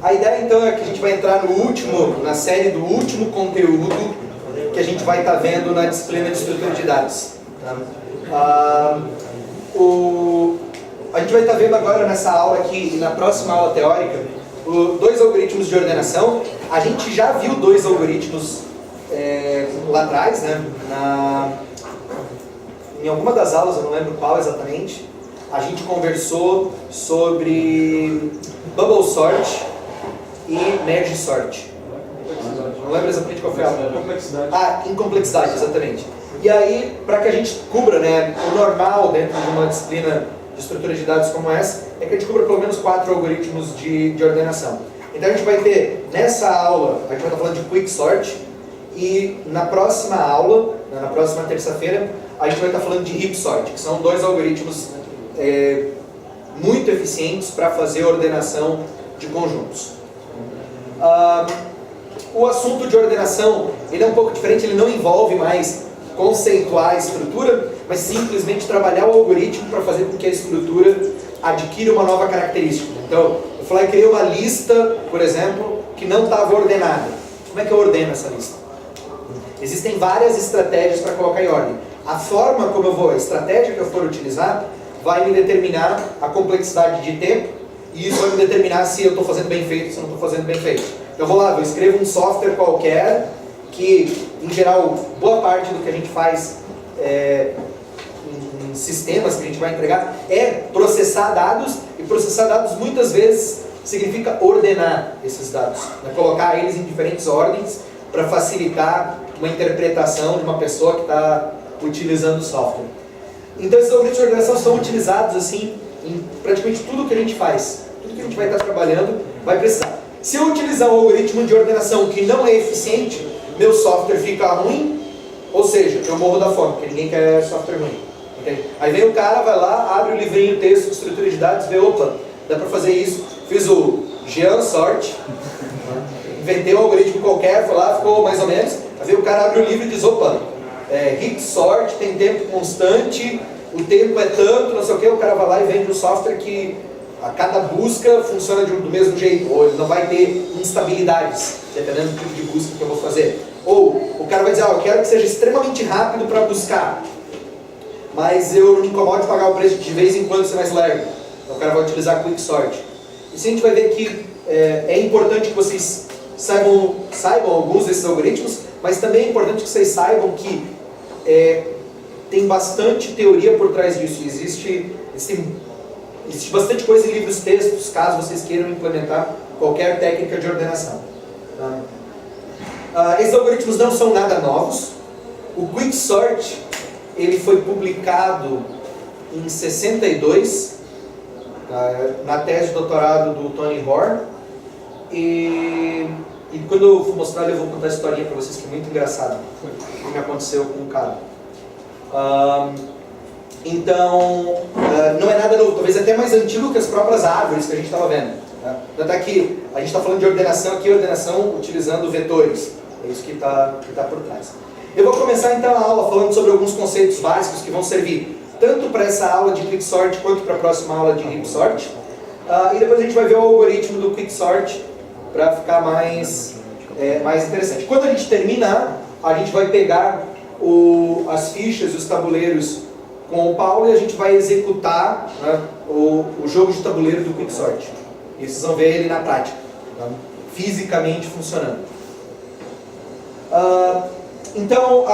A ideia então é que a gente vai entrar na série do último conteúdo que a gente vai estar vendo na disciplina de estrutura de dados. Tá? A gente vai estar vendo agora nessa aula aqui e na próxima aula teórica dois algoritmos de ordenação. A gente já viu dois algoritmos lá atrás, né? Em alguma das aulas, eu não lembro qual exatamente, a gente conversou sobre bubble sort e merge sort. Não lembro exatamente qual foi a aula. Em complexidade, exatamente. E aí, para que a gente cubra, né, o normal dentro de uma disciplina de estrutura de dados como essa, é que a gente cubra pelo menos 4 algoritmos de ordenação. Então a gente vai ter, nessa aula, a gente vai estar falando de quicksort, e na próxima aula, na próxima terça-feira, a gente vai estar falando de heapsort, que são dois algoritmos muito eficientes para fazer ordenação de conjuntos. O assunto de ordenação, ele é um pouco diferente, ele não envolve mais conceituar a estrutura, mas simplesmente trabalhar o algoritmo para fazer com que a estrutura adquira uma nova característica. Então, eu falei que criei uma lista, por exemplo, que não estava ordenada. Como é que eu ordeno essa lista? Existem várias estratégias para colocar em ordem. A forma como eu vou, a estratégia que eu for utilizar, vai me determinar a complexidade de tempo, e isso vai me determinar se eu estou fazendo bem feito ou se eu não estou fazendo bem feito. Então eu vou lá, eu escrevo um software qualquer, que em geral, boa parte do que a gente faz em sistemas que a gente vai entregar é processar dados, e processar dados muitas vezes significa ordenar esses dados, né? Colocar eles em diferentes ordens para facilitar uma interpretação de uma pessoa que está utilizando o software. Então esses algoritmos de ordenação são utilizados assim em praticamente tudo que a gente faz. Tudo que a gente vai estar trabalhando vai precisar. Se eu utilizar um algoritmo de ordenação que não é eficiente, meu software fica ruim, ou seja, eu morro da fome, porque ninguém quer software ruim. Entende? Aí vem o cara, vai lá, abre o livrinho, texto, estrutura de dados, vê, opa, dá para fazer isso. Fiz o GeoSort, inventei um algoritmo qualquer, foi lá, ficou mais ou menos. Aí vem o cara, abre o livro e diz, opa, heapsort, tem tempo constante, o tempo é tanto, não sei o que, o cara vai lá e vende um software que a cada busca funciona do mesmo jeito, ou ele não vai ter instabilidades, dependendo do tipo de busca que eu vou fazer. Ou o cara vai dizer, eu quero que seja extremamente rápido para buscar, mas eu não me incomodo de pagar o preço de vez em quando ser mais lerdo. Então o cara vai utilizar quicksort. E se a gente vai ver que é importante que vocês saibam alguns desses algoritmos, mas também é importante que vocês saibam que tem bastante teoria por trás disso. Existe bastante coisa em livros, textos, caso vocês queiram implementar qualquer técnica de ordenação. Esses algoritmos não são nada novos. O quicksort, ele foi publicado em 62, na tese de doutorado do Tony Hoare. E quando eu for mostrar, eu vou contar a historinha para vocês, que é muito engraçado, o que me aconteceu com o cara. Então, não é nada novo, talvez até mais antigo que as próprias árvores que a gente estava vendo. Tanto é que a gente está falando de ordenação aqui, ordenação utilizando vetores. É isso que está por trás. Eu vou começar então a aula falando sobre alguns conceitos básicos que vão servir tanto para essa aula de quicksort quanto para a próxima aula de heapsort. E depois a gente vai ver o algoritmo do quicksort para ficar mais interessante. Quando a gente terminar, a gente vai pegar as fichas, os tabuleiros com o Paulo, e a gente vai executar, né, o jogo de tabuleiro do quicksort. E vocês vão ver ele na prática, tá? Fisicamente funcionando. Então,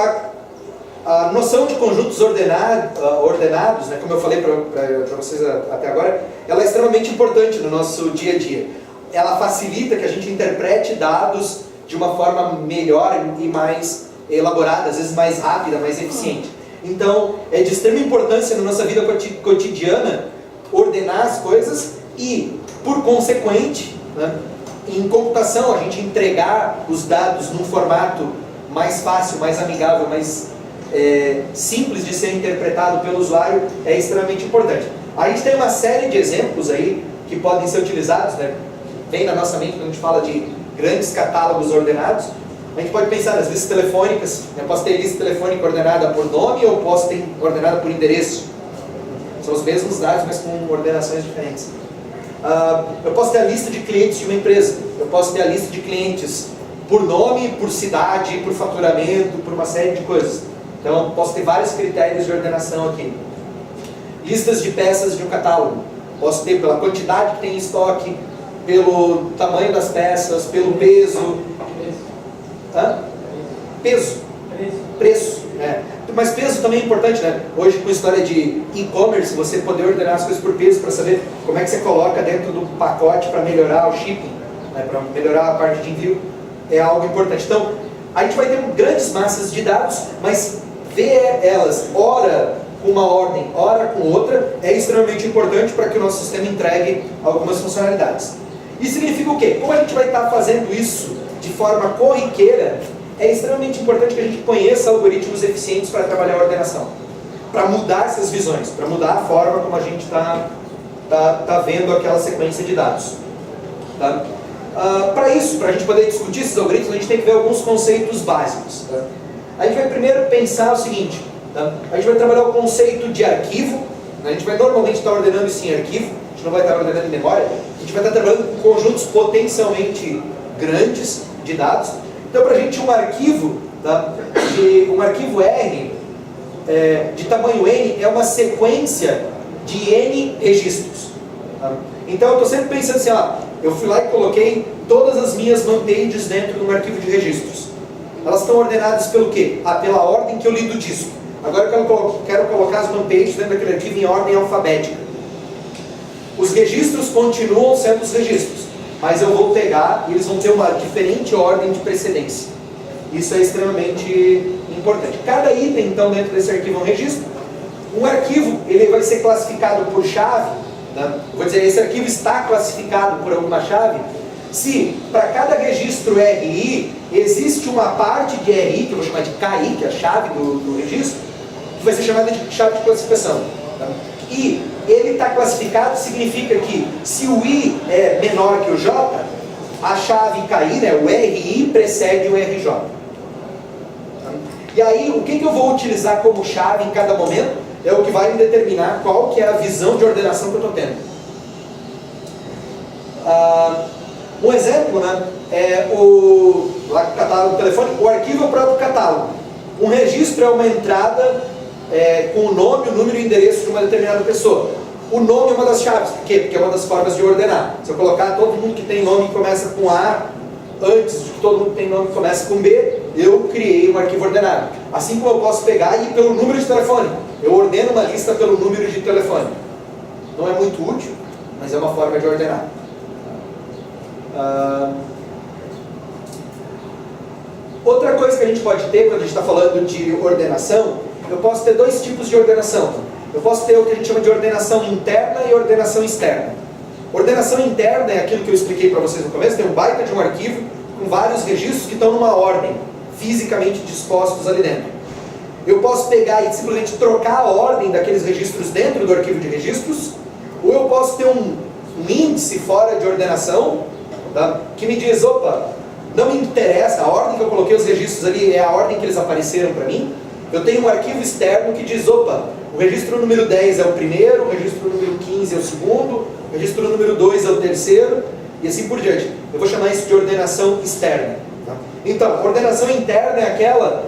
a noção de conjuntos ordenados, né, como eu falei para vocês até agora, ela é extremamente importante no nosso dia a dia. Ela facilita que a gente interprete dados de uma forma melhor e mais elaborada, às vezes mais rápida, mais eficiente. Então, é de extrema importância na nossa vida cotidiana ordenar as coisas e, por consequente, né, em computação, a gente entregar os dados num formato mais fácil, mais amigável, mais simples de ser interpretado pelo usuário, é extremamente importante. A gente tem uma série de exemplos aí que podem ser utilizados, né? Vem na nossa mente quando a gente fala de grandes catálogos ordenados. A gente pode pensar nas listas telefônicas. Eu posso ter lista telefônica ordenada por nome ou posso ter ordenada por endereço. São os mesmos dados, mas com ordenações diferentes. Eu posso ter a lista de clientes de uma empresa, eu posso ter a lista de clientes por nome, por cidade, por faturamento, por uma série de coisas. Então, posso ter vários critérios de ordenação aqui. Listas de peças de um catálogo. Posso ter pela quantidade que tem em estoque, pelo tamanho das peças, pelo peso. Peso. Preço. Mas peso também é importante, né? Hoje, com a história de e-commerce, você poder ordenar as coisas por peso para saber como é que você coloca dentro do pacote para melhorar o shipping, né? Para melhorar a parte de envio, é algo importante. Então, a gente vai ter grandes massas de dados, mas ver elas, ora com uma ordem, ora com outra, é extremamente importante para que o nosso sistema entregue algumas funcionalidades. Isso significa o quê? Como a gente vai estar fazendo isso de forma corriqueira, é extremamente importante que a gente conheça algoritmos eficientes para trabalhar a ordenação, para mudar essas visões, para mudar a forma como a gente está vendo aquela sequência de dados. Tá? Para isso, para a gente poder discutir esses algoritmos, a gente tem que ver alguns conceitos básicos. Tá? A gente vai primeiro pensar o seguinte, tá? A gente vai trabalhar o conceito de arquivo, né? A gente vai normalmente estar ordenando isso em arquivo, a gente não vai estar ordenando em memória, a gente vai estar trabalhando com conjuntos potencialmente grandes de dados. Então, para a gente, um arquivo, tá? Um arquivo R de tamanho N é uma sequência de N registros. Tá? Então, eu estou sempre pensando assim, eu fui lá e coloquei todas as minhas man-pages dentro de um arquivo de registros. Elas estão ordenadas pelo quê? Pela ordem que eu li do disco. Agora eu quero colocar as man-pages dentro daquele arquivo em ordem alfabética. Os registros continuam sendo os registros, mas eu vou pegar e eles vão ter uma diferente ordem de precedência. Isso é extremamente importante. Cada item, então, dentro desse arquivo é um registro. Um arquivo, ele vai ser classificado por chave, né? Vou dizer, esse arquivo está classificado por alguma chave, se para cada registro RI, existe uma parte de RI, que eu vou chamar de KI, que é a chave do registro, que vai ser chamada de chave de classificação. Tá? E ele está classificado, significa que se o I é menor que o J, a chave KI, né, o RI, precede o RJ. Tá? E aí, o que eu vou utilizar como chave em cada momento, é o que vai me determinar qual que é a visão de ordenação que eu estou tendo. Um exemplo, né, é o catálogo do telefone, o arquivo é o próprio catálogo. Um registro é uma entrada com o nome, o número e o endereço de uma determinada pessoa. O nome é uma das chaves, por quê? Porque é uma das formas de ordenar. Se eu colocar todo mundo que tem nome que começa com A, antes de todo mundo que tem nome que começa com B, eu criei um arquivo ordenado. Assim como eu posso pegar e ir pelo número de telefone. Eu ordeno uma lista pelo número de telefone. Não é muito útil, mas é uma forma de ordenar. Outra coisa que a gente pode ter quando a gente está falando de ordenação, eu posso ter dois tipos de ordenação. Eu posso ter o que a gente chama de ordenação interna e ordenação externa. Ordenação interna é aquilo que eu expliquei para vocês no começo, tem um baita de um arquivo com vários registros que estão numa ordem, fisicamente dispostos ali dentro. Eu posso pegar e simplesmente trocar a ordem daqueles registros dentro do arquivo de registros, ou eu posso ter um índice fora de ordenação, tá? Que me diz, opa, não me interessa, a ordem que eu coloquei os registros ali é a ordem que eles apareceram para mim. Eu tenho um arquivo externo que diz, opa, o registro número 10 é o primeiro, o registro número 15 é o segundo, o registro número 2 é o terceiro, e assim por diante. Eu vou chamar isso de ordenação externa. Tá? Então, ordenação interna é aquela...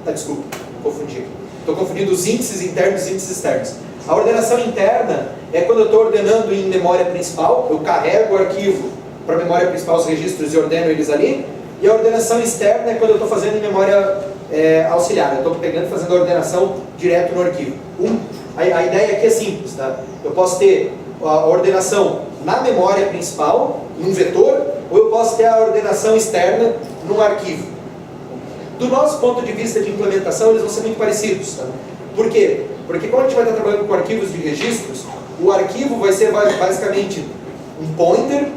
desculpa, confundi. Estou confundindo os índices internos e os índices externos. A ordenação interna é quando eu estou ordenando em memória principal, eu carrego o arquivo para a memória principal, os registros, e ordeno eles ali. E a ordenação externa é quando eu estou fazendo em memória auxiliar. Eu estou pegando e fazendo a ordenação direto no arquivo. A ideia aqui é simples. Tá? Eu posso ter a ordenação na memória principal, num vetor, ou eu posso ter a ordenação externa num arquivo. Do nosso ponto de vista de implementação, eles vão ser muito parecidos. Tá? Por quê? Porque quando a gente vai estar trabalhando com arquivos de registros, o arquivo vai ser basicamente um pointer,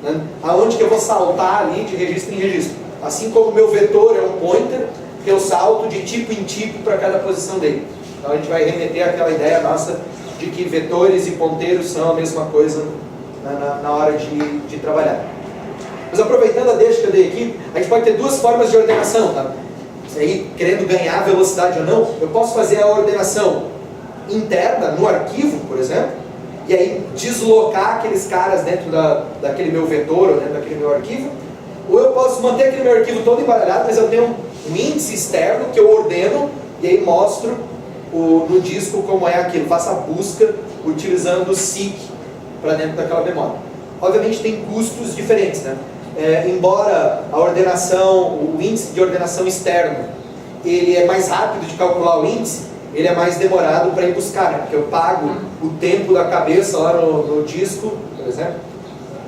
né, aonde que eu vou saltar ali de registro em registro. Assim como o meu vetor é um pointer, que eu salto de tipo em tipo para cada posição dele. Então a gente vai remeter àquela ideia nossa de que vetores e ponteiros são a mesma coisa na hora de trabalhar. Mas aproveitando a deixa que eu dei aqui, a gente pode ter duas formas de ordenação. Tá? Aí, querendo ganhar velocidade ou não, eu posso fazer a ordenação interna no arquivo, por exemplo, e aí deslocar aqueles caras dentro daquele meu vetor, ou dentro daquele meu arquivo, ou eu posso manter aquele meu arquivo todo embaralhado, mas eu tenho um índice externo que eu ordeno, e aí mostro no disco como é aquilo, faço a busca utilizando o seek para dentro daquela memória. Obviamente tem custos diferentes, né? Embora a ordenação, o índice de ordenação externo, ele é mais rápido de calcular o índice, ele é mais demorado para ir buscar, né? Porque eu pago o tempo da cabeça lá no disco, por exemplo,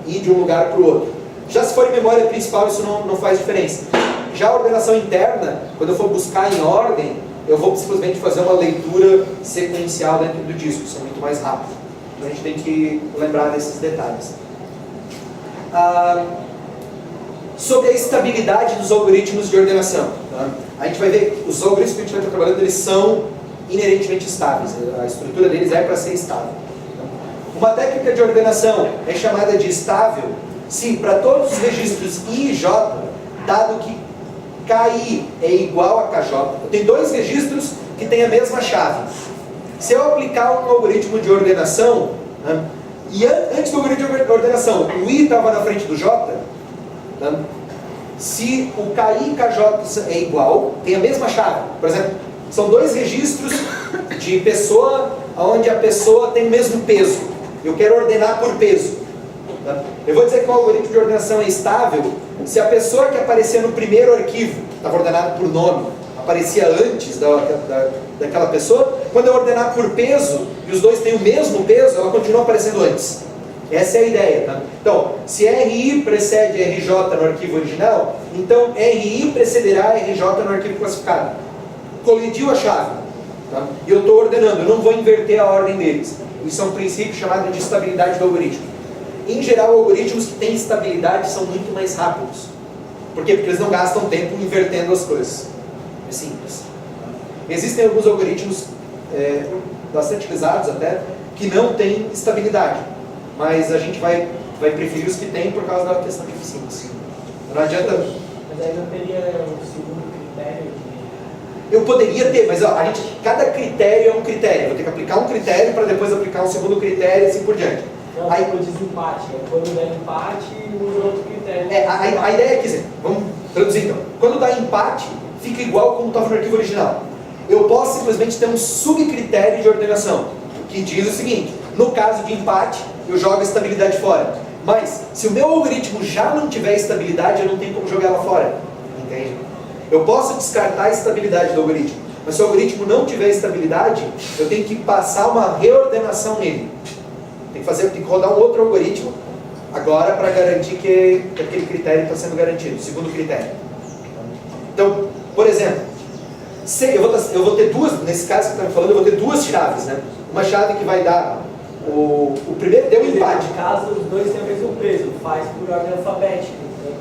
e de um lugar para o outro. Já se for em memória principal, isso não faz diferença. Já a ordenação interna, quando eu for buscar em ordem, eu vou simplesmente fazer uma leitura sequencial dentro do disco, isso é muito mais rápido. Então a gente tem que lembrar desses detalhes. Sobre a estabilidade dos algoritmos de ordenação. Tá? A gente vai ver, os algoritmos que a gente vai estar trabalhando, eles são inerentemente estáveis, a estrutura deles é para ser estável. Uma técnica de ordenação é chamada de estável se para todos os registros I e J, dado que KI é igual a KJ, eu tenho dois registros que têm a mesma chave. Se eu aplicar um algoritmo de ordenação, né, e antes do algoritmo de ordenação, o I estava na frente do J, né, se o KI e KJ é igual, tem a mesma chave. Por exemplo, são dois registros de pessoa, onde a pessoa tem o mesmo peso. Eu quero ordenar por peso. Tá? Eu vou dizer que o algoritmo de ordenação é estável se a pessoa que aparecia no primeiro arquivo, estava ordenado por nome, aparecia antes daquela pessoa, quando eu ordenar por peso, e os dois têm o mesmo peso, ela continua aparecendo antes. Essa é a ideia. Tá? Então, se RI precede RJ no arquivo original, então RI precederá RJ no arquivo classificado. Colidiu a chave. Tá? E eu estou ordenando, eu não vou inverter a ordem deles. Isso é um princípio chamado de estabilidade do algoritmo. Em geral, algoritmos que têm estabilidade são muito mais rápidos. Por quê? Porque eles não gastam tempo invertendo as coisas. É simples. Existem alguns algoritmos bastante pesados até, que não têm estabilidade. Mas a gente vai preferir os que têm por causa da questão de eficiência. Não adianta... Mas aí não teria um segundo critério de... Eu poderia ter, mas ó, cada critério é um critério. Eu vou ter que aplicar um critério para depois aplicar um segundo critério e assim por diante. Não, aí o desempate. Quando der empate, usa outro critério. A ideia é que, vamos traduzir então. Quando dá empate, fica igual como estava no arquivo original. Eu posso simplesmente ter um subcritério de ordenação, que diz o seguinte: no caso de empate, eu jogo a estabilidade fora. Mas, se o meu algoritmo já não tiver estabilidade, eu não tenho como jogar ela fora. Entende? Eu posso descartar a estabilidade do algoritmo, mas se o algoritmo não tiver estabilidade, eu tenho que passar uma reordenação nele. Tem que rodar um outro algoritmo agora para garantir que aquele critério está sendo garantido, o segundo critério. Então, por exemplo, eu vou ter duas, nesse caso que eu estava falando, eu vou ter duas chaves, né? Uma chave que vai dar o primeiro deu um empate. No caso, os dois têm o mesmo peso, faz por ordem alfabética. Então...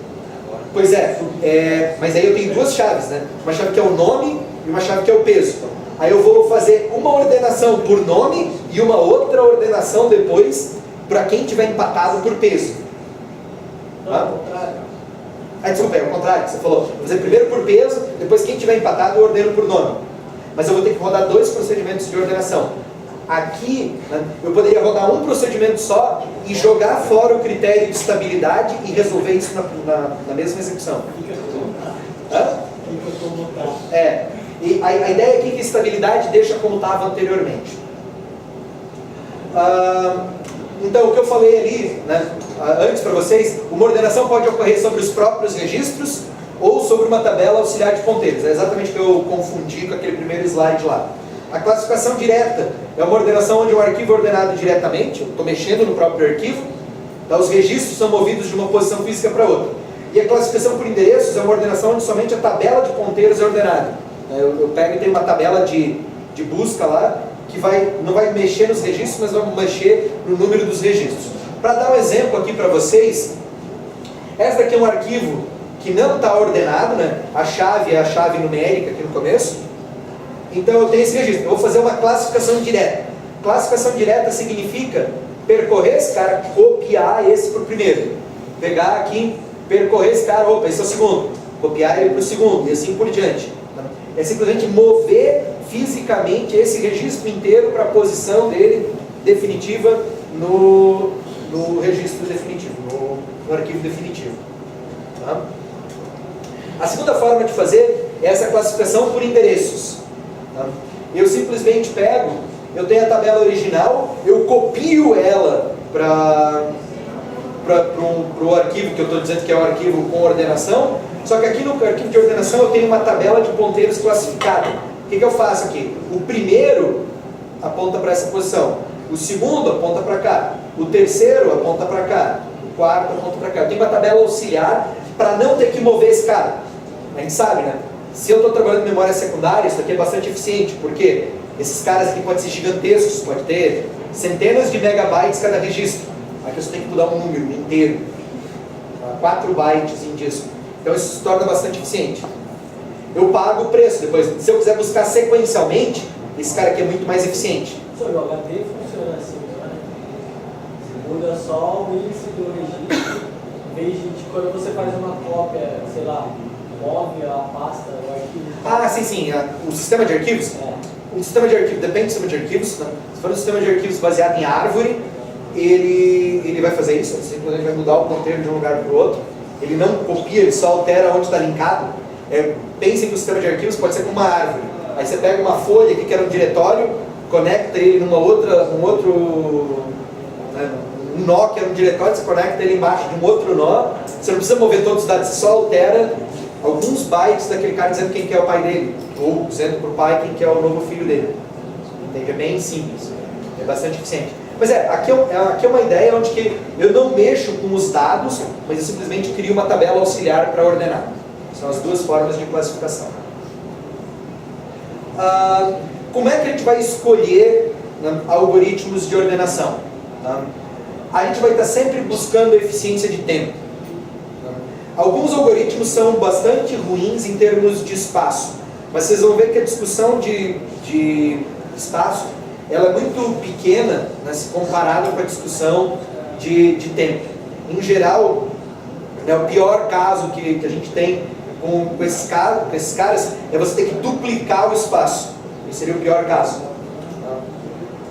Pois mas aí eu tenho duas chaves, né? Uma chave que é o nome e uma chave que é o peso. Aí eu vou fazer uma ordenação por nome e uma outra ordenação depois para quem tiver empatado por peso. Não, é o contrário. Desculpa, é o contrário que você falou. Vou fazer primeiro por peso, depois quem tiver empatado eu ordeno por nome. Mas eu vou ter que rodar dois procedimentos de ordenação. Aqui, né, eu poderia rodar um procedimento só e jogar fora o critério de estabilidade e resolver isso na mesma execução. E a ideia aqui é que a estabilidade deixa como estava anteriormente. Então, o que eu falei ali, né, antes para vocês, uma ordenação pode ocorrer sobre os próprios registros ou sobre uma tabela auxiliar de ponteiros. É exatamente o que eu confundi com aquele primeiro slide lá. A classificação direta é uma ordenação onde o arquivo é ordenado diretamente, eu estou mexendo no próprio arquivo, então os registros são movidos de uma posição física para outra. E a classificação por endereços é uma ordenação onde somente a tabela de ponteiros é ordenada. Eu pego e tenho uma tabela de busca lá, que não vai mexer nos registros, mas vai mexer no número dos registros. Para dar um exemplo aqui para vocês, essa aqui é um arquivo que não está ordenado, né? A chave é a chave numérica aqui no começo. Então eu tenho esse registro. Eu vou fazer uma classificação direta. Classificação direta significa percorrer esse cara, copiar esse para o primeiro. Pegar aqui, percorrer esse cara, opa, esse é o segundo. Copiar ele para o segundo, e assim por diante. É simplesmente mover fisicamente esse registro inteiro para a posição dele definitiva no registro definitivo, no arquivo definitivo. Tá? A segunda forma de fazer é essa classificação por endereços. Tá? Eu simplesmente pego, eu tenho a tabela original, eu copio ela para o arquivo que eu estou dizendo que é o arquivo com ordenação, só que aqui no arquivo de ordenação eu tenho uma tabela de ponteiros classificada. O que eu faço aqui? O primeiro aponta para essa posição, o segundo aponta para cá, o terceiro aponta para cá, o quarto aponta para cá. Eu tenho uma tabela auxiliar para não ter que mover esse cara. A gente sabe, né? Se eu estou trabalhando em memória secundária, isso aqui é bastante eficiente, porque esses caras aqui podem ser gigantescos, pode ter centenas de megabytes cada registro. Aqui você tem que mudar um número inteiro, 4 bytes em disco. Então isso se torna bastante eficiente. Eu pago o preço depois. Se eu quiser buscar sequencialmente, esse cara aqui é muito mais eficiente. O HD funciona assim, né? Você muda só o índice do registro, em vez de quando você faz uma cópia, sei lá, move a pasta, o arquivo. Ah, sim. O sistema de arquivos? O sistema de arquivos, depende do sistema de arquivos. Né? Se for um sistema de arquivos baseado em árvore, ele vai fazer isso, ele simplesmente vai mudar o ponteiro de um lugar para o outro. Ele não copia, ele só altera onde está linkado. Pensem que o sistema de arquivos pode ser como uma árvore. Aí você pega uma folha aqui que era um diretório, conecta ele numa outra, um nó que era um diretório, você conecta ele embaixo de um outro nó. Você não precisa mover todos os dados, você só altera alguns bytes daquele cara dizendo quem que é o pai dele, ou dizendo para o pai quem que é o novo filho dele. Entende? É bem simples, é bastante eficiente. Mas aqui é uma ideia onde que eu não mexo com os dados, mas eu simplesmente crio uma tabela auxiliar para ordenar. São as duas formas de classificação. Como é que a gente vai escolher, né, algoritmos de ordenação? A gente vai estar sempre buscando eficiência de tempo. Alguns algoritmos são bastante ruins em termos de espaço, mas vocês vão ver que a discussão de espaço ela é muito pequena, né, se comparado com a discussão de tempo. Em geral, né, o pior caso que a gente tem com esses caras é você ter que duplicar o espaço. Esse seria o pior caso.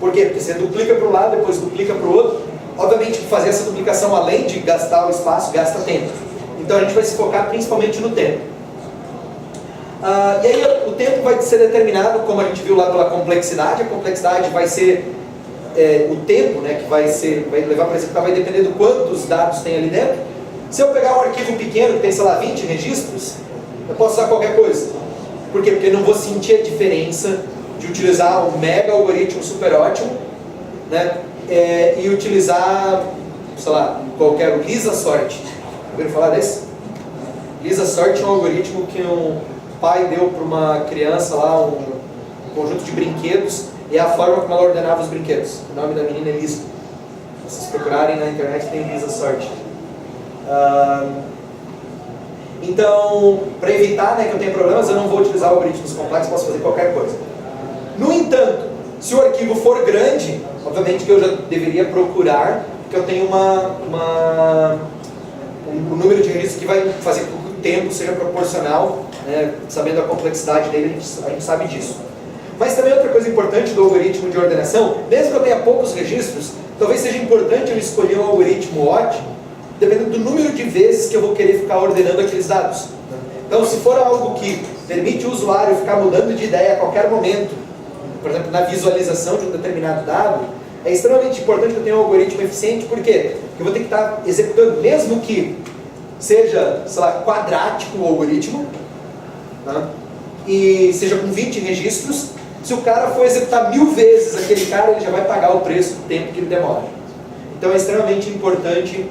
Por quê? Porque você duplica para um lado, depois duplica para o outro. Obviamente, fazer essa duplicação, além de gastar o espaço, gasta tempo. Então a gente vai se focar principalmente no tempo. E aí o tempo vai ser determinado, como a gente viu lá, pela complexidade. A complexidade vai ser o tempo, né, que vai levar para executar, vai depender do quantos dados tem ali dentro. Se eu pegar um arquivo pequeno que tem, sei lá, 20 registros, eu posso usar qualquer coisa. Por quê? Porque eu não vou sentir a diferença de utilizar um mega algoritmo super ótimo, né, e utilizar, sei lá, qualquer LisaSort. Ouviram falar desse? LisaSort é um algoritmo que um pai deu para uma criança lá um conjunto de brinquedos e é a forma como ela ordenava os brinquedos. O nome da menina é Lisa. Se vocês procurarem na internet tem LisaSort. Então, para evitar, né, que eu tenha problemas, eu não vou utilizar algoritmos complexos, posso fazer qualquer coisa. No entanto, se o arquivo for grande, obviamente que eu já deveria procurar, porque eu tenho um número de registros que vai fazer com que o tempo seja proporcional, né, sabendo a complexidade dele, a gente sabe disso. Mas também outra coisa importante do algoritmo de ordenação, mesmo que eu tenha poucos registros, talvez seja importante eu escolher um algoritmo ótimo, dependendo do número de vezes que eu vou querer ficar ordenando aqueles dados. Então, se for algo que permite o usuário ficar mudando de ideia a qualquer momento, por exemplo, na visualização de um determinado dado, é extremamente importante que eu tenha um algoritmo eficiente. Por quê? Porque eu vou ter que estar executando, mesmo que seja, sei lá, quadrático o algoritmo, né, e seja com 20 registros, se o cara for executar 1000 vezes aquele cara, ele já vai pagar o preço do tempo que ele demora. Então é extremamente importante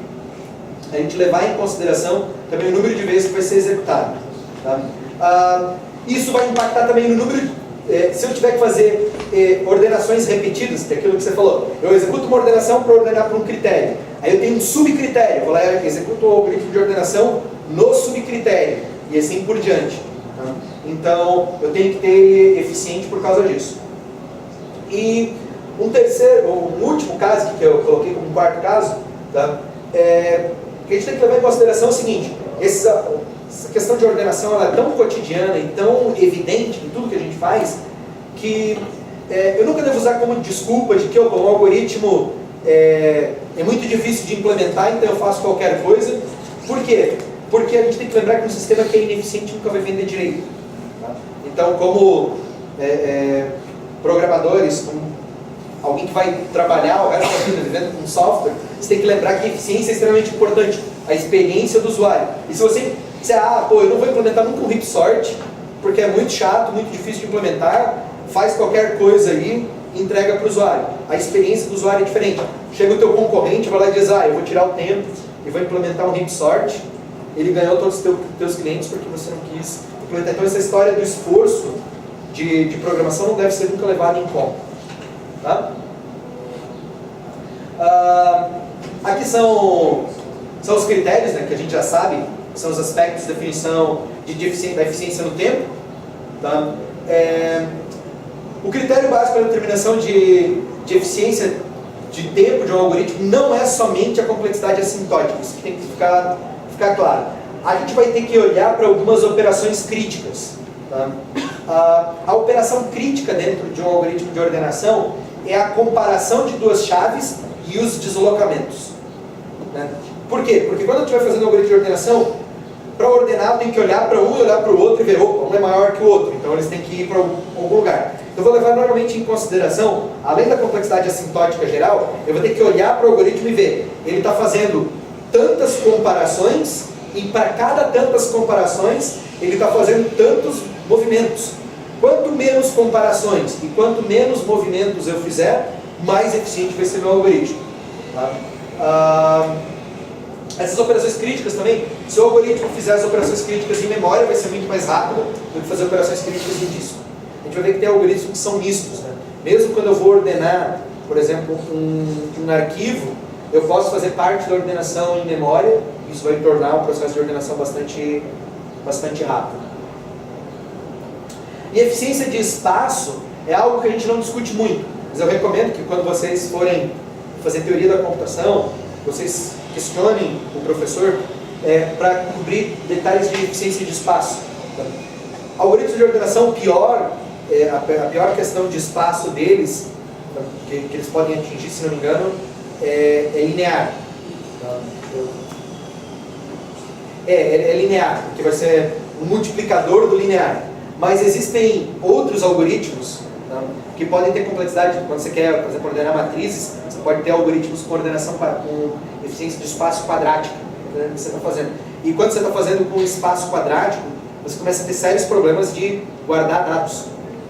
a gente levar em consideração também o número de vezes que vai ser executado. Tá? Isso vai impactar também no número de... se eu tiver que fazer ordenações repetidas, que é aquilo que você falou, eu executo uma ordenação para ordenar para um critério, aí eu tenho um subcritério, eu vou lá e executo o algoritmo de ordenação no subcritério, e assim por diante. Tá? Então, eu tenho que ter ele eficiente por causa disso. E um último caso que eu coloquei como quarto caso, tá? Que a gente tem que levar em consideração é o seguinte: essa questão de ordenação ela é tão cotidiana e tão evidente em tudo que a gente faz, que eu nunca devo usar como desculpa de que um algoritmo é muito difícil de implementar, então eu faço qualquer coisa. Por quê? Porque a gente tem que lembrar que um sistema que é ineficiente nunca vai vender direito. Tá? Então, como programadores, como alguém que vai trabalhar o resto da vida vivendo com software, você tem que lembrar que a eficiência é extremamente importante, a experiência do usuário. E se você disser, eu não vou implementar nunca um heap sort, porque é muito chato, muito difícil de implementar, faz qualquer coisa aí e entrega para o usuário. A experiência do usuário é diferente. Chega o teu concorrente, vai lá e diz, eu vou tirar o tempo e vou implementar um heap sort. Ele ganhou todos os teus clientes porque você não quis implementar. Então essa história do esforço de programação não deve ser nunca levada em conta. Tá? Aqui são os critérios, né, que a gente já sabe, são os aspectos de definição da eficiência no tempo. Tá? O critério básico para a determinação de eficiência de tempo de um algoritmo não é somente a complexidade assintótica, isso que tem que ficar claro. A gente vai ter que olhar para algumas operações críticas. Tá? A operação crítica dentro de um algoritmo de ordenação é a comparação de duas chaves e os deslocamentos. Né? Por quê? Porque quando a gente vai fazendo um algoritmo de ordenação, para ordenar eu tenho que olhar para um e olhar para o outro e ver, um é maior que o outro, então eles têm que ir para algum lugar. Eu vou levar normalmente em consideração, além da complexidade assintótica geral, eu vou ter que olhar para o algoritmo e ver, ele está fazendo tantas comparações e para cada tantas comparações ele está fazendo tantos movimentos. Quanto menos comparações e quanto menos movimentos eu fizer, mais eficiente vai ser meu algoritmo. Tá? Essas operações críticas também, se o algoritmo fizer as operações críticas em memória, vai ser muito mais rápido do que fazer operações críticas em disco. A gente vai ver que tem algoritmos que são mistos. Né? Mesmo quando eu vou ordenar, por exemplo, um arquivo, eu posso fazer parte da ordenação em memória, isso vai tornar o processo de ordenação bastante rápido. E eficiência de espaço é algo que a gente não discute muito, mas eu recomendo que quando vocês forem fazer teoria da computação, vocês questionem o professor para cobrir detalhes de eficiência de espaço. Algoritmos de ordenação, a pior questão de espaço deles, que eles podem atingir, se não me engano, é linear. É linear, porque vai ser um multiplicador do linear. Mas existem outros algoritmos, tá, que podem ter complexidade. Quando você quer, por exemplo, ordenar matrizes, você pode ter algoritmos com ordenação com eficiência de espaço quadrática, né, que você está fazendo. E quando você está fazendo com espaço quadrático, você começa a ter sérios problemas de guardar dados.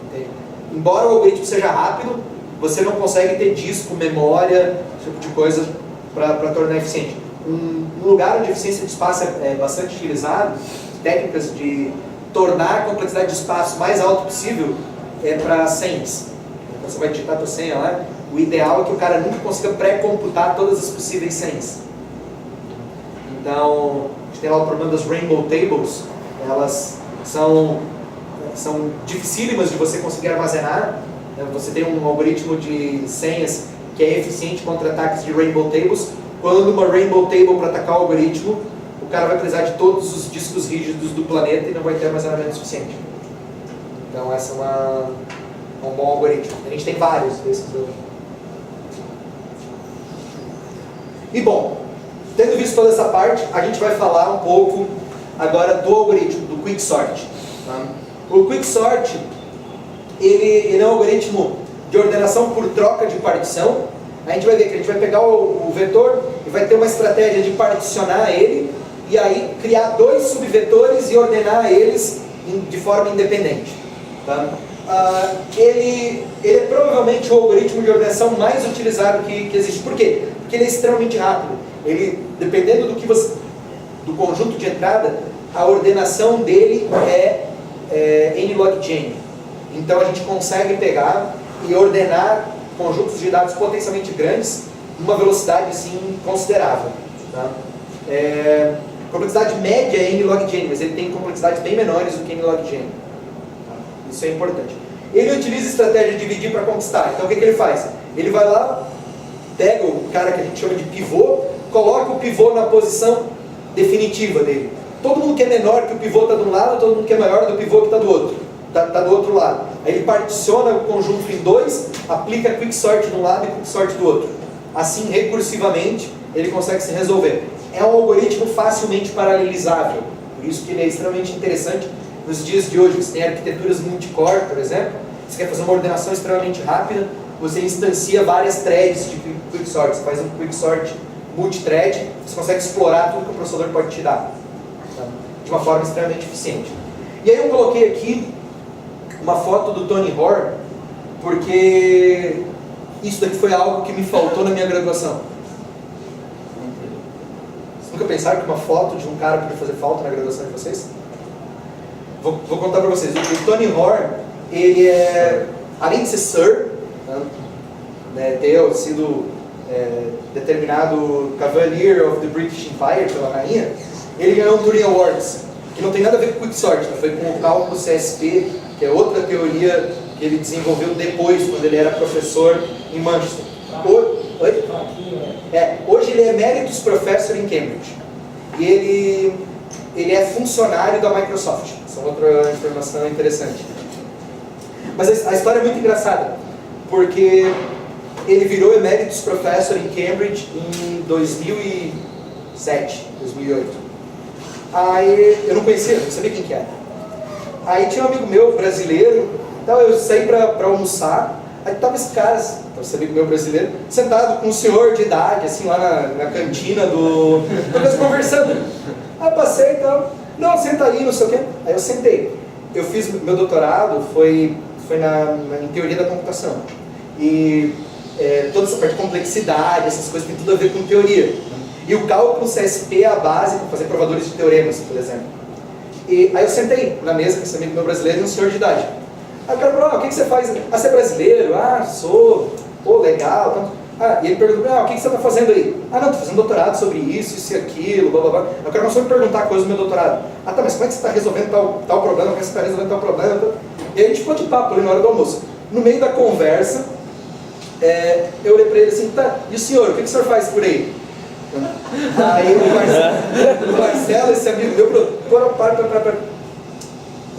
Entende? Embora o algoritmo seja rápido, você não consegue ter disco, memória, esse tipo de coisa para tornar eficiente. Um lugar onde a eficiência de espaço é bastante utilizado, técnicas de tornar a complexidade de espaço mais alta possível é para senhas. Então você vai digitar a tua senha lá, o ideal é que o cara nunca consiga pré-computar todas as possíveis senhas. Então, a gente tem lá o problema das Rainbow Tables, elas são dificílimas de você conseguir armazenar. Você tem um algoritmo de senhas que é eficiente contra ataques de Rainbow Tables. Quando uma Rainbow Table para atacar o algoritmo, o cara vai precisar de todos os discos rígidos do planeta e não vai ter armazenamento suficiente. Então essa é um bom algoritmo. A gente tem vários desses. E bom, tendo visto toda essa parte, a gente vai falar um pouco agora do algoritmo, do Quicksort. Tá? O Quicksort, ele é um algoritmo de ordenação por troca de partição. A gente vai ver que a gente vai pegar o vetor e vai ter uma estratégia de particionar ele e aí criar dois subvetores e ordenar eles de forma independente. Tá? Ele é provavelmente o algoritmo de ordenação mais utilizado que existe. Por quê? Porque ele é extremamente rápido. Ele, dependendo do conjunto de entrada, a ordenação dele é n-log-n. Então a gente consegue pegar e ordenar conjuntos de dados potencialmente grandes numa velocidade assim, considerável. Tá? A complexidade média é n-log-n, mas ele tem complexidades bem menores do que n-log-n. Tá? Isso é importante. Ele utiliza estratégia de dividir para conquistar. Então o que ele faz? Ele vai lá, pega o cara que a gente chama de pivô, coloca o pivô na posição definitiva dele. Todo mundo que é menor que o pivô está de um lado, todo mundo que é maior do pivô que está do outro. Está do outro lado. Aí ele particiona o conjunto em dois, aplica quicksort de um lado e quicksort do outro. assim recursivamente ele consegue se resolver. É um algoritmo facilmente paralelizável, por isso que ele é extremamente interessante nos dias de hoje. Você tem arquiteturas multicore, por exemplo, você quer fazer uma ordenação extremamente rápida, você instancia várias threads de quicksort, você faz um quicksort multithread, você consegue explorar tudo que o processador pode te dar, tá? De uma forma extremamente eficiente. E aí eu coloquei aqui uma foto do Tony Hoare, porque isso daqui foi algo que me faltou na minha graduação. Vocês nunca pensaram que uma foto de um cara podia fazer falta na graduação de vocês? Vou contar para vocês. O Tony Hoare, ele é, além de ser Sir, né, ter sido determinado Cavalier of the British Empire pela rainha, ele ganhou um Turing Awards, que não tem nada a ver com Quicksort, né? Foi com o cálculo CSP, que é outra teoria que ele desenvolveu depois, quando ele era professor em Manchester. Hoje ele é Emeritus Professor em Cambridge. E ele é funcionário da Microsoft. Essa é outra informação interessante. Mas a história é muito engraçada, porque ele virou Emeritus Professor em Cambridge em 2007, 2008. Aí eu não conhecia, não sabia quem que era. Aí tinha um amigo meu, brasileiro, então eu saí para almoçar, aí tava esse cara, esse amigo meu brasileiro, sentado com um senhor de idade, assim, lá na cantina do... Nós conversando. Aí passei e tal, não, senta aí, não sei o quê. Aí eu sentei. Eu fiz, meu doutorado foi em teoria da computação. E toda essa parte de complexidade, essas coisas tem tudo a ver com teoria. E o cálculo CSP é a base para fazer provadores de teoremas, por exemplo. E aí eu sentei na mesa com esse amigo meu brasileiro e um senhor de idade. Aí o cara falou, o que você faz? Ah, você é brasileiro? Ah, sou. Pô, legal. Então. E ele perguntou, o que você está fazendo aí? Ah, não, estou fazendo doutorado sobre isso e aquilo, blá blá blá. Aí o cara começou a me perguntar coisas do meu doutorado. Ah, tá, mas como é que você está resolvendo tal problema? Como é que você está resolvendo tal problema? E aí a gente ficou de papo ali na hora do almoço. No meio da conversa, eu olhei para ele assim, tá, e o senhor, o que o senhor faz por aí? Aí o Marcelo, esse amigo meu, falou, para.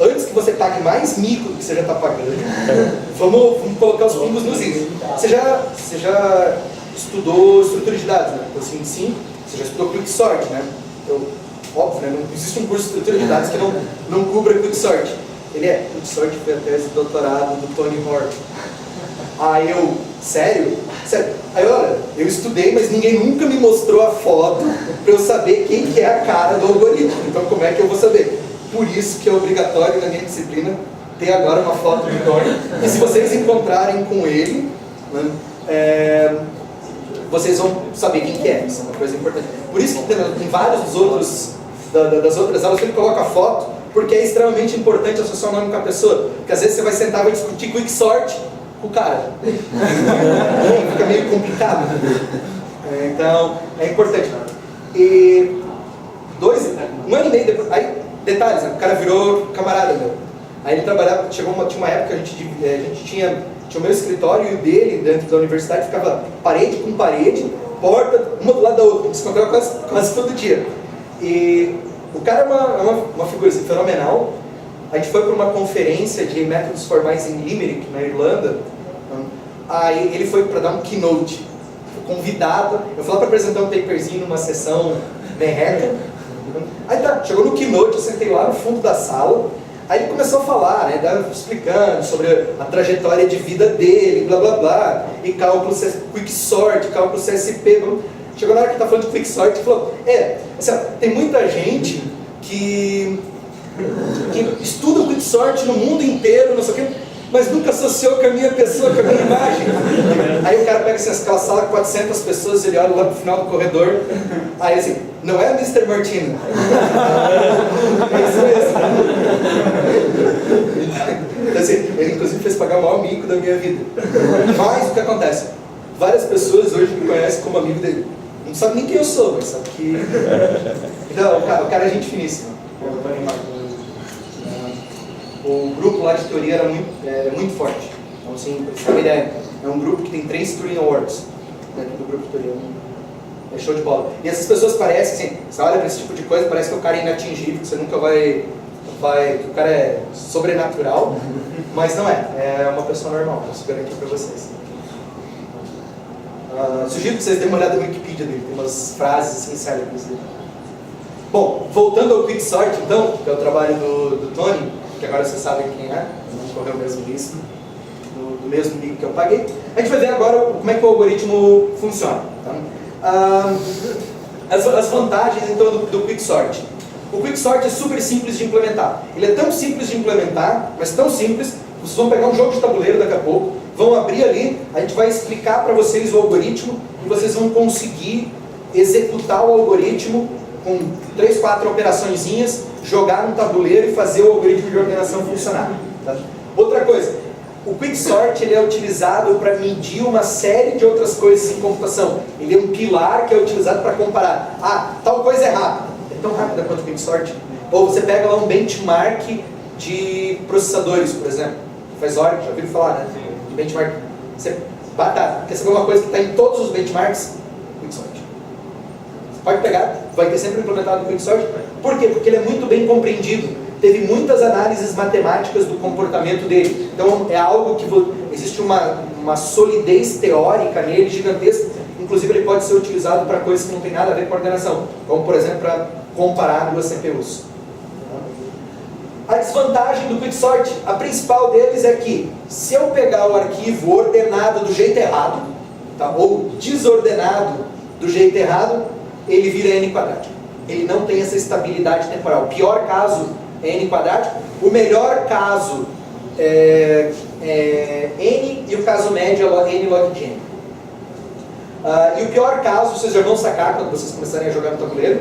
Antes que você pague mais mico do que você já está pagando, vamos colocar os pingos nos is. Você já estudou estrutura de dados, né? Assim, sim, você já estudou Quicksort, né? Então, óbvio, né? Não existe um curso de estrutura de dados que não cubra Quicksort. Quicksort foi a tese de doutorado do Tony Hoare. Aí eu, sério? Aí olha, eu estudei, mas ninguém nunca me mostrou a foto para eu saber quem que é a cara do algoritmo. Então como é que eu vou saber? Por isso que é obrigatório na minha disciplina ter agora uma foto do Tony. E se vocês encontrarem com ele, né, vocês vão saber quem que é. Isso é uma coisa importante. Por isso que tem vários das outras aulas que ele coloca a foto, porque é extremamente importante associar o nome com a pessoa. Porque às vezes você vai sentar e vai discutir Quicksort com o cara. Fica meio complicado. Então, é importante. E um ano e meio depois, aí, detalhes, né? O cara virou camarada meu. Aí ele trabalhava, tinha uma época que a gente tinha o meu escritório e o dele dentro da universidade, ficava parede com parede, porta, uma do lado da outra, a gente se encontrava quase todo dia. E o cara é uma figura assim, fenomenal. A gente foi para uma conferência de métodos formais em Limerick, na Irlanda. Aí ele foi para dar um keynote, foi convidado. Eu fui lá para apresentar um paperzinho numa sessão merreca. Aí tá, chegou no keynote, eu sentei lá no fundo da sala. Aí ele começou a falar, né, explicando sobre a trajetória de vida dele, blá blá blá, e cálculo Quicksort, cálculo CSP. Chegou na hora que ele está falando de Quicksort e falou, assim, tem muita gente que estuda o Quicksort no mundo inteiro, não sei o quê, mas nunca associou com a minha pessoa, com a minha imagem. Aí o cara pega assim, aquela sala com 400 pessoas, ele olha lá pro final do corredor, aí assim, não é Mr. Martino. É isso mesmo. Assim, ele inclusive fez pagar o maior mico da minha vida. Mas o que acontece? Várias pessoas hoje me conhecem como amigo dele. Não sabe nem quem eu sou, mas sabe que... Então, o cara é gente finíssima. O grupo lá de teoria era muito forte. Então, assim, pra você ter uma ideia, é um grupo que tem 3 Turing Awards dentro do grupo de teoria. É show de bola. E essas pessoas parecem, assim, você olha para esse tipo de coisa, parece que o cara é inatingível, que você nunca vai que o cara é sobrenatural, mas não é. É uma pessoa normal, posso garantir para vocês. Sugiro que vocês dêem uma olhada no Wikipedia dele, tem umas frases assim célebres dele. Bom, voltando ao Quicksort então, que é o trabalho do Tony, que agora vocês sabem quem é, não correu o mesmo risco, do mesmo livro que eu paguei. A gente vai ver agora como é que o algoritmo funciona. Tá? As vantagens então do Quicksort. O Quicksort é super simples de implementar. Ele é tão simples de implementar, mas tão simples, vocês vão pegar um jogo de tabuleiro daqui a pouco, vão abrir ali, a gente vai explicar para vocês o algoritmo e vocês vão conseguir executar o algoritmo com 3, 4 operaçõezinhas, jogar no tabuleiro e fazer o algoritmo de ordenação funcionar. Tá? Outra coisa, o Quicksort ele é utilizado para medir uma série de outras coisas em computação. Ele é um pilar que é utilizado para comparar. Ah, tal coisa é rápida. É tão rápida quanto o Quicksort. Ou você pega lá um benchmark de processadores, por exemplo. Faz hora, já ouviram falar, né? De benchmark. Você quer saber uma coisa que está em todos os benchmarks? Quicksort. Você pode pegar, vai ter sempre implementado o Quicksort. Por quê? Porque ele é muito bem compreendido. Teve muitas análises matemáticas do comportamento dele. Então é algo que existe uma solidez teórica nele gigantesca. Inclusive ele pode ser utilizado para coisas que não tem nada a ver com coordenação. Como por exemplo para comparar duas CPUs. A desvantagem do Quicksort, a principal deles é que se eu pegar o arquivo ordenado do jeito errado, tá, ou desordenado do jeito errado, ele vira n quadrático. Ele não tem essa estabilidade temporal. O pior caso é n quadrático, o melhor caso é n e o caso médio é n log de n. E o pior caso, vocês já vão sacar quando vocês começarem a jogar no tabuleiro,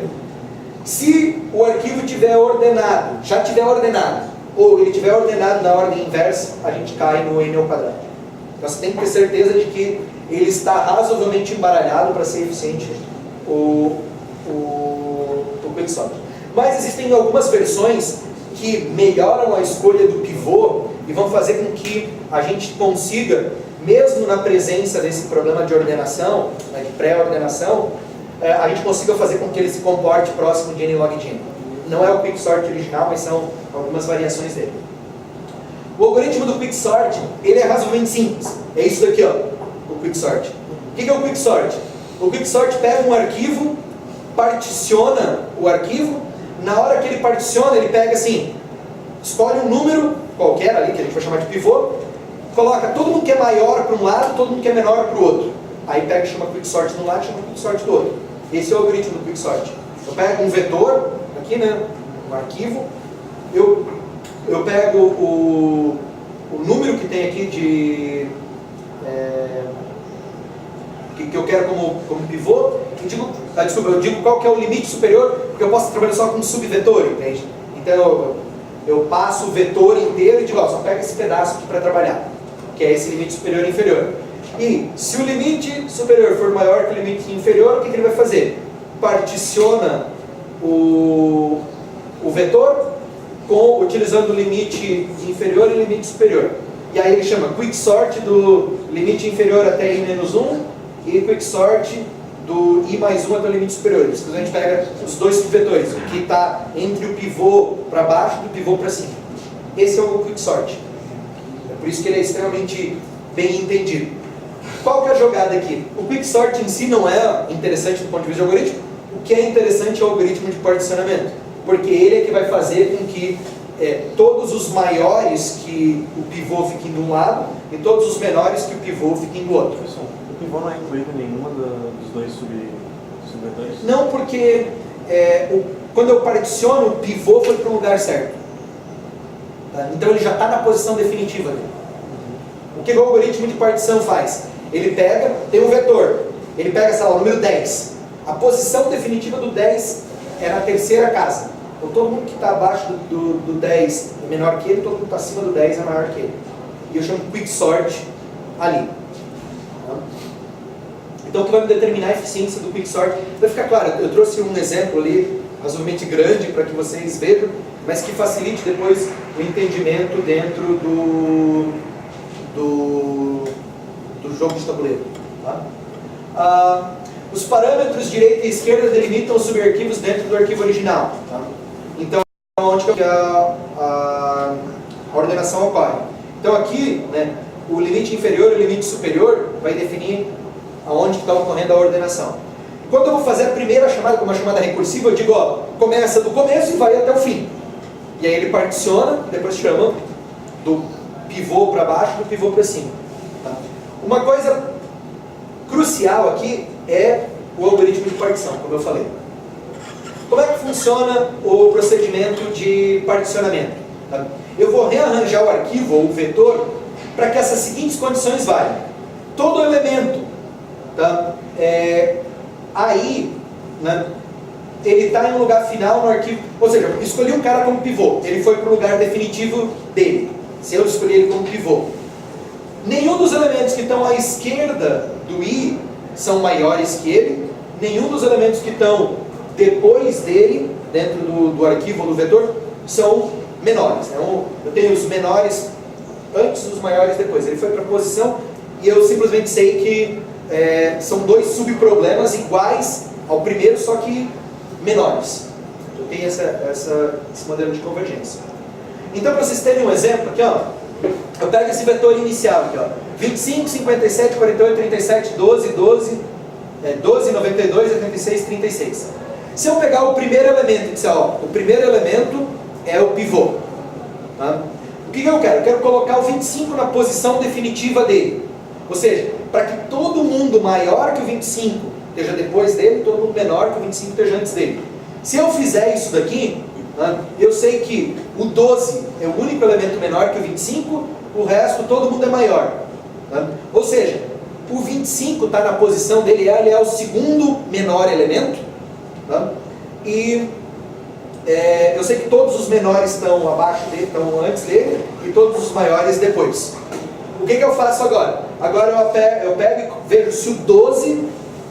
se o arquivo tiver ordenado, já tiver ordenado, ou ele tiver ordenado na ordem inversa, a gente cai no n ao quadrado. Então você tem que ter certeza de que ele está razoavelmente embaralhado para ser eficiente o Quicksort. Mas existem algumas versões que melhoram a escolha do pivô e vão fazer com que a gente consiga, mesmo na presença desse problema de ordenação, né, de pré-ordenação, a gente consiga fazer com que ele se comporte próximo de n log de n. Não é o Quicksort original, mas são algumas variações dele. O algoritmo do Quicksort, ele é razoavelmente simples. É isso daqui, ó, o Quicksort. O que é o Quicksort? O Quicksort pega um arquivo, particiona o arquivo. Na hora que ele particiona, ele pega assim, escolhe um número qualquer ali, que a gente vai chamar de pivô, coloca todo mundo que é maior para um lado, todo mundo que é menor para o outro. Aí pega e chama Quicksort de um lado e chama Quicksort do outro. Esse é o algoritmo do Quicksort. Eu pego um vetor, aqui, né, um arquivo, eu pego o número que tem aqui de... que eu quero como pivô, eu digo qual que é o limite superior, porque eu posso trabalhar só com um subvetor, entende? Então eu passo o vetor inteiro e digo, ó, só pega esse pedaço aqui para trabalhar, que é esse limite superior e inferior. E se o limite superior for maior que o limite inferior, o que ele vai fazer? Particiona o vetor utilizando o limite inferior e o limite superior. E aí ele chama Quicksort do limite inferior até i-1 e Quicksort do i mais 1 até o limite superior. Isso a gente pega os dois subvetores, o que está entre o pivô para baixo e o pivô para cima. Esse é o Quicksort. É por isso que ele é extremamente bem entendido. Qual que é a jogada aqui? O Quicksort em si não é interessante do ponto de vista de algoritmo. O que é interessante é o algoritmo de particionamento, porque ele é que vai fazer com que todos os maiores que o pivô fiquem de um lado e todos os menores que o pivô fiquem do outro. O pivô não é incluído em nenhuma dos dois subvetores? Não, porque quando eu particiono, o pivô foi para o lugar certo. Tá? Então ele já está na posição definitiva dele. O que o algoritmo de partição faz? Ele pega, tem um vetor, ele pega, sei lá, o número 10. A posição definitiva do 10 é na terceira casa. Então todo mundo que está abaixo do 10 é menor que ele, todo mundo que está acima do 10 é maior que ele. E eu chamo de Quicksort ali. Então o que vai determinar a eficiência do Quicksort? Vai ficar claro, eu trouxe um exemplo ali, razoavelmente grande para que vocês vejam, mas que facilite depois o entendimento dentro do jogo de tabuleiro. Tá? Os parâmetros direita e esquerda delimitam os subarquivos dentro do arquivo original. Tá? Então, onde que a ordenação ocorre. Então aqui, né, o limite inferior e o limite superior vai definir aonde está ocorrendo a ordenação. Quando eu vou fazer a primeira chamada, como uma chamada recursiva, eu digo, ó, começa do começo e vai até o fim. E aí ele particiona, depois chama do pivô para baixo, do pivô para cima. Tá? Uma coisa crucial aqui é o algoritmo de partição, como eu falei. Como é que funciona o procedimento de particionamento? Tá? Eu vou rearranjar o arquivo ou o vetor para que essas seguintes condições valham. Todo elemento, tá? Aí, né, ele está em um lugar final no arquivo, ou seja, eu escolhi um cara como pivô, ele foi para o lugar definitivo dele, se eu escolhi ele como pivô. Nenhum dos elementos que estão à esquerda do i são maiores que ele, nenhum dos elementos que estão depois dele, dentro do arquivo ou do vetor, são menores. Então, eu tenho os menores antes dos maiores depois. Ele foi para a posição e eu simplesmente sei que são dois subproblemas iguais ao primeiro, só que menores. Eu tenho esse modelo de convergência. Então, para vocês terem um exemplo aqui, ó, eu pego esse vetor inicial aqui, ó, 25, 57, 48, 37, 12, 12, 12, 92, 86, 36. Se eu pegar o primeiro elemento e disser, ó, o primeiro elemento é o pivô. Tá? O que eu quero? Eu quero colocar o 25 na posição definitiva dele. Ou seja, para que todo mundo maior que o 25 esteja depois dele, todo mundo menor que o 25 esteja antes dele. Se eu fizer isso daqui, eu sei que o 12 é o único elemento menor que o 25, o resto todo mundo é maior. Ou seja, o 25 está na posição dele, ele é o segundo menor elemento. E eu sei que todos os menores estão abaixo dele, estão antes dele, e todos os maiores depois. O que eu faço agora? Agora eu pego e vejo se o 12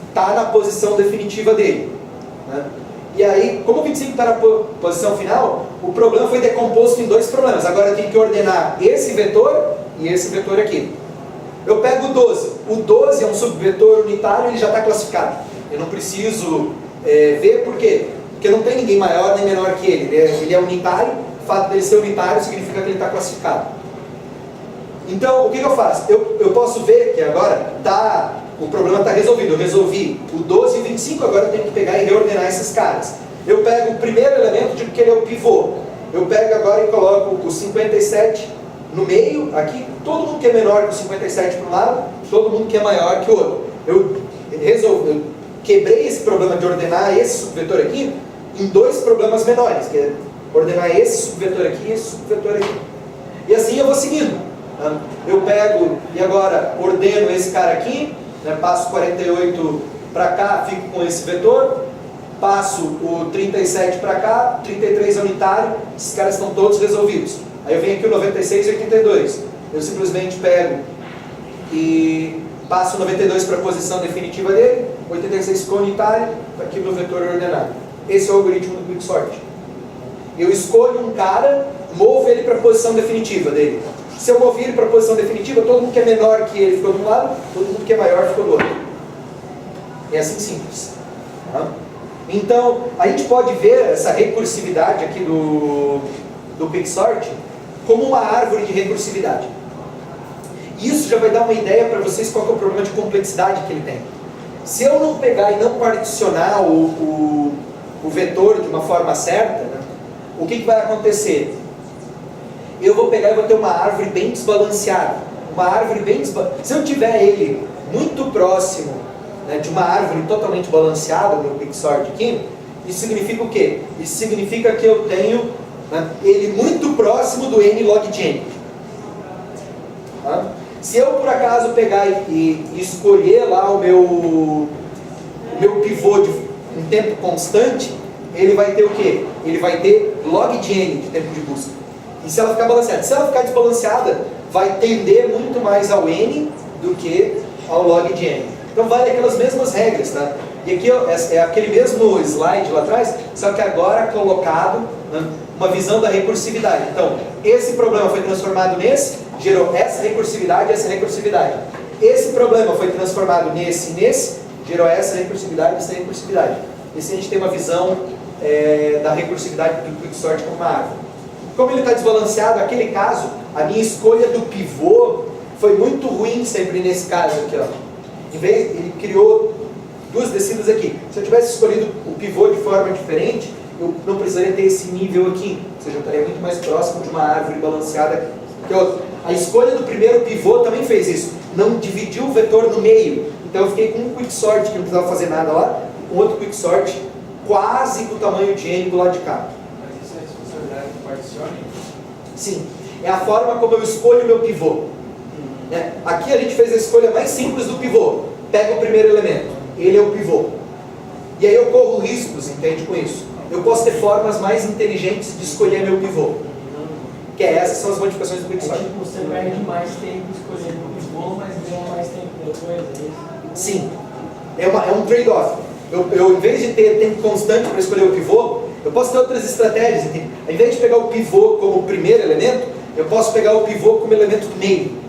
está na posição definitiva dele. E aí, como o 25 está na posição final, o problema foi decomposto em dois problemas. Agora eu tenho que ordenar esse vetor e esse vetor aqui. Eu pego o 12. O 12 é um subvetor unitário, ele já está classificado. Eu não preciso ver por quê? Porque não tem ninguém maior nem menor que ele. Ele é unitário. O fato dele ser unitário significa que ele está classificado. Então, o que eu faço? Eu posso ver que agora o problema está resolvido. Eu resolvi o 12 e o 25, agora eu tenho que pegar e reordenar esses caras. Eu pego o primeiro elemento, digo que ele é o pivô. Eu pego agora e coloco o 57 no meio, aqui. Todo mundo que é menor que o 57 para um lado, todo mundo que é maior que o outro. Eu quebrei esse problema de ordenar esse subvetor aqui em dois problemas menores, que é ordenar esse subvetor aqui e esse subvetor aqui. E assim eu vou seguindo. Eu pego e agora ordeno esse cara aqui, passo 48 para cá, fico com esse vetor, passo o 37 para cá, 33 é unitário, esses caras estão todos resolvidos. Aí eu venho aqui o 96 e 82. Eu simplesmente pego e passo o 92 para a posição definitiva dele, 86 ficou unitário, está aqui o meu vetor ordenado. Esse é o algoritmo do Quicksort. Eu escolho um cara, movo ele para a posição definitiva dele. Se eu mover ele para a posição definitiva, todo mundo que é menor que ele ficou de um lado, todo mundo que é maior ficou do outro. É assim simples. Então, a gente pode ver essa recursividade aqui do Quicksort como uma árvore de recursividade. Isso já vai dar uma ideia para vocês qual que é o problema de complexidade que ele tem. Se eu não pegar e não particionar o vetor de uma forma certa, o que vai acontecer? Eu vou pegar e vou ter uma árvore bem desbalanceada. Se eu tiver ele muito próximo de uma árvore totalmente balanceada, o meu Quicksort aqui, isso significa o quê? Isso significa que eu tenho ele muito próximo do n log de n. Se eu por acaso pegar e escolher lá o meu pivô de um tempo constante, ele vai ter o quê? Ele vai ter log de n de tempo de busca. E se ela ficar balanceada? Se ela ficar desbalanceada, vai tender muito mais ao n do que ao log de n. Então vale aquelas mesmas regras, tá? E aqui é aquele mesmo slide lá atrás, só que agora colocado uma visão da recursividade. Então, esse problema foi transformado nesse, gerou essa recursividade e essa recursividade. Esse problema foi transformado nesse e nesse, gerou essa recursividade e essa recursividade. E assim a gente tem uma visão da recursividade do Quicksort como uma árvore. Como ele está desbalanceado, naquele caso, a minha escolha do pivô foi muito ruim sempre nesse caso aqui, ó. ele criou duas descidas aqui. Se eu tivesse escolhido o pivô de forma diferente, eu não precisaria ter esse nível aqui, ou seja, eu estaria muito mais próximo de uma árvore balanceada que a outra. A escolha do primeiro pivô também fez isso, não dividiu o vetor no meio, então eu fiquei com um quicksort que não precisava fazer nada lá, com outro quicksort quase com o tamanho de N do lado de cá. Mas isso é responsabilidade do particioning? Sim, é a forma como eu escolho o meu pivô. Aqui a gente fez a escolha mais simples do pivô, pega o primeiro elemento, ele é o pivô. E aí eu corro riscos, entende, com isso. Eu posso ter formas mais inteligentes de escolher meu pivô. Que essas são as modificações do quicksort. Tipo, você perde mais tempo escolhendo o pivô, mas ganha mais tempo depois, é isso? Sim, é um trade-off. Eu, em vez de ter tempo constante para escolher o pivô, eu posso ter outras estratégias, entende? Ao invés de pegar o pivô como primeiro elemento, eu posso pegar o pivô como elemento do meio.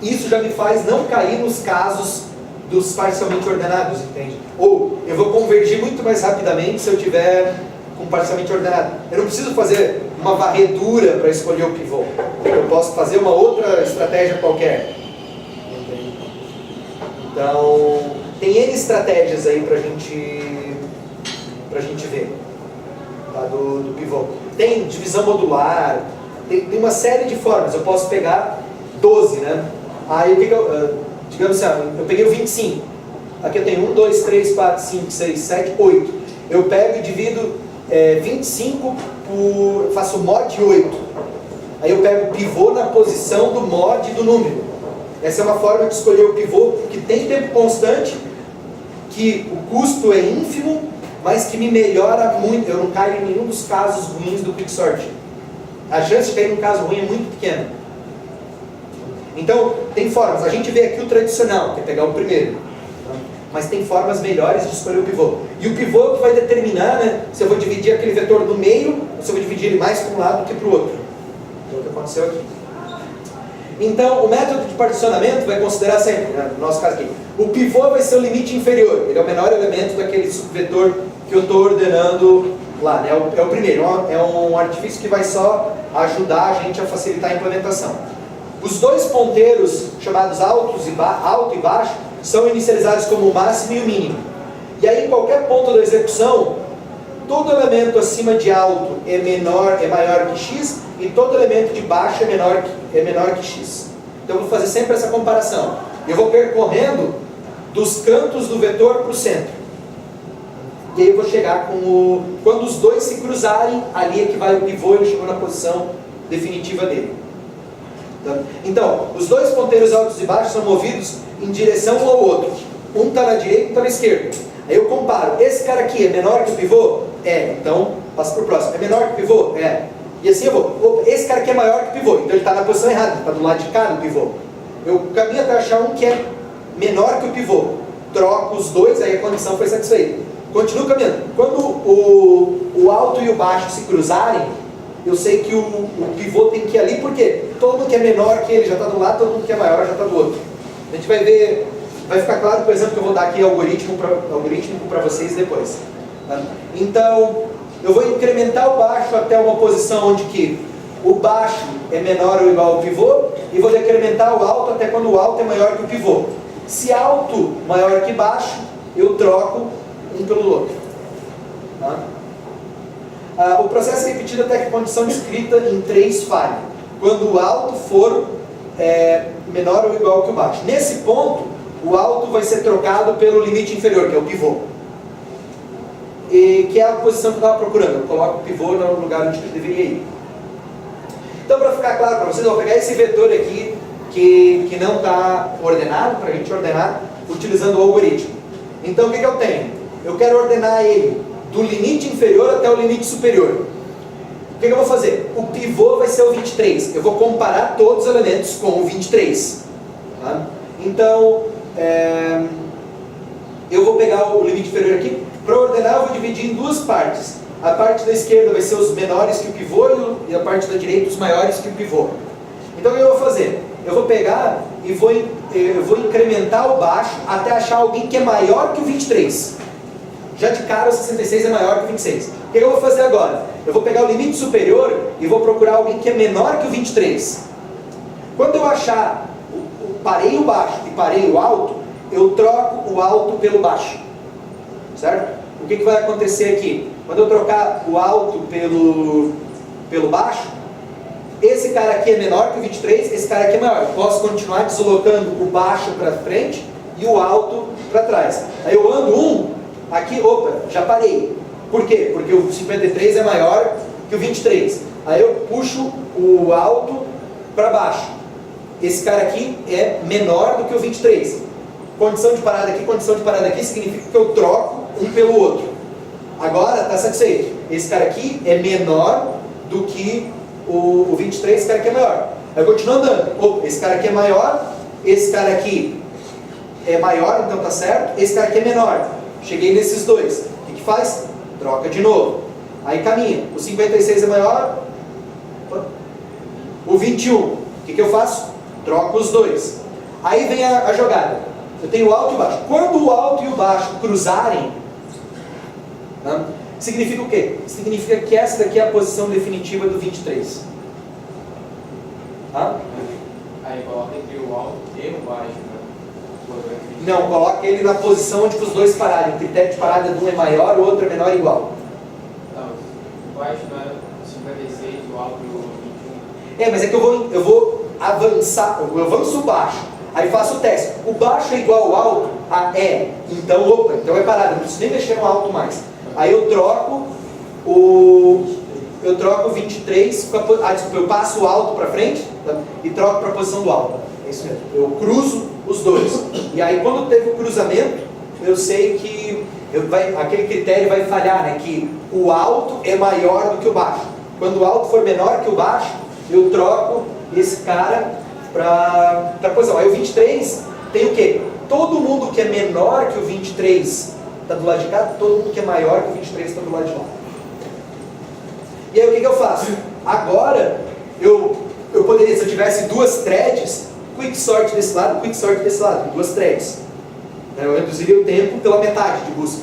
Isso já me faz não cair nos casos dos parcialmente ordenados, entende? Ou eu vou convergir muito mais rapidamente se eu tiver com parcialmente ordenado. Eu não preciso fazer uma varredura para escolher o pivô. Eu posso fazer uma outra estratégia qualquer. Entende? Então, tem N estratégias aí pra gente ver, tá? do pivô. Tem divisão modular, tem uma série de formas. Eu posso pegar 12, né? Aí o que digamos assim, eu peguei o 25. Aqui eu tenho 1, 2, 3, 4, 5, 6, 7, 8. Eu pego e divido 25 por... faço mod 8. Aí eu pego o pivô na posição do mod do número. Essa é uma forma de escolher o pivô que tem tempo constante, que o custo é ínfimo, mas que me melhora muito. Eu não caio em nenhum dos casos ruins do quicksort. A chance de cair num caso ruim é muito pequena. Então, tem formas. A gente vê aqui o tradicional, que é pegar o primeiro. Mas tem formas melhores de escolher o pivô. E o pivô é o que vai determinar, né, se eu vou dividir aquele vetor no meio, ou se eu vou dividir ele mais para um lado do que para o outro. Então, o que aconteceu aqui. Então, o método de particionamento vai considerar sempre, né, no nosso caso aqui, o pivô vai ser o limite inferior. Ele é o menor elemento daquele subvetor que eu estou ordenando lá, né? É o primeiro. É um artifício que vai só ajudar a gente a facilitar a implementação. Os dois ponteiros, chamados alto e baixo, são inicializados como o máximo e o mínimo. E aí, em qualquer ponto da execução, todo elemento acima de alto é maior que x, e todo elemento de baixo é menor que x. Então, eu vou fazer sempre essa comparação. Eu vou percorrendo dos cantos do vetor para o centro. E aí eu vou chegar com quando os dois se cruzarem, ali é que vai o pivô, ele chegou na posição definitiva dele. Então, os dois ponteiros altos e baixos são movidos em direção um ao outro. Um está na direita e um está na esquerda. Aí eu comparo, esse cara aqui é menor que o pivô? É, então passo para o próximo. É menor que o pivô? É. E assim eu vou. Esse cara aqui é maior que o pivô, então ele está na posição errada, ele está do lado de cá do pivô. Eu caminho até achar um que é menor que o pivô. Troco os dois, aí a condição foi satisfeita. Continuo caminhando. Quando o alto e o baixo se cruzarem, eu sei que o pivô tem que ir ali, porque todo mundo que é menor que ele já está do lado, todo mundo que é maior já está do outro. A gente vai ver, vai ficar claro, por exemplo, que eu vou dar aqui algoritmo para vocês depois. Tá? Então, eu vou incrementar o baixo até uma posição onde que o baixo é menor ou igual ao pivô, e vou decrementar o alto até quando o alto é maior que o pivô. Se alto maior que baixo, eu troco um pelo outro. Tá? O processo é repetido até que a condição descrita em 3 falhe, quando o alto for menor ou igual que o baixo. Nesse ponto, o alto vai ser trocado pelo limite inferior, que é o pivô, e que é a posição que eu estava procurando. Eu coloco o pivô no lugar onde ele deveria ir. Então, para ficar claro para vocês, eu vou pegar esse vetor aqui que não está ordenado, para a gente ordenar utilizando o algoritmo. Então, o que eu tenho? Eu quero ordenar ele do limite inferior até o limite superior. O que eu vou fazer? O pivô vai ser o 23. Eu vou comparar todos os elementos com o 23. Tá? Então, eu vou pegar o limite inferior aqui. Para ordenar, eu vou dividir em 2 partes. A parte da esquerda vai ser os menores que o pivô e a parte da direita os maiores que o pivô. Então, o que eu vou fazer? Eu vou pegar e eu vou incrementar o baixo até achar alguém que é maior que o 23. Já de cara o 66 é maior que o 26. O que eu vou fazer agora? Eu vou pegar o limite superior e vou procurar alguém que é menor que o 23. Quando eu achar, parei o baixo e parei o alto, eu troco o alto pelo baixo, certo? O que vai acontecer aqui? Quando eu trocar o alto pelo baixo, esse cara aqui é menor que o 23, esse cara aqui é maior. Eu posso continuar deslocando o baixo para frente e o alto para trás. Aí eu ando aqui, opa, já parei. Por quê? Porque o 53 é maior que o 23. Aí eu puxo o alto para baixo. Esse cara aqui é menor do que o 23. Condição de parada aqui significa que eu troco um pelo outro. Agora está satisfeito. Esse cara aqui é menor do que o 23, esse cara aqui é maior. Aí eu continuo andando. Opa, esse cara aqui é maior, esse cara aqui é maior, então tá certo. Esse cara aqui é menor. Cheguei nesses dois. O que faz? Troca de novo. Aí caminha. O 56 é maior. O 21. O que eu faço? Troco os dois. Aí vem a jogada. Eu tenho o alto e o baixo. Quando o alto e o baixo cruzarem, significa o quê? Significa que essa daqui é a posição definitiva do 23. Aí coloca entre o alto e o baixo, né? Não, coloca ele na posição onde os dois pararem. O critério de parada de um é maior, o outro é menor ou igual. Não, o baixo não é 56, o alto e o 21. Mas é que eu vou avançar, eu avanço o baixo. Aí faço o teste. O baixo é igual ao alto? Então, opa, então é parado, não preciso nem mexer no alto mais. Aí eu troco o 23, eu passo o alto para frente, e troco para a posição do alto. É isso mesmo. Eu cruzo os dois. E aí quando teve o cruzamento, eu sei que aquele critério vai falhar, né? Que o alto é maior do que o baixo. Quando o alto for menor que o baixo, eu troco esse cara para a posição. Aí o 23 tem o quê? Todo mundo que é menor que o 23 está do lado de cá, todo mundo que é maior que o 23 está do lado de lá. E aí o que eu faço? Agora, eu poderia, se eu tivesse duas threads, quick sort desse lado, quick sort desse lado, duas threads. Eu reduziria o tempo pela metade de busca.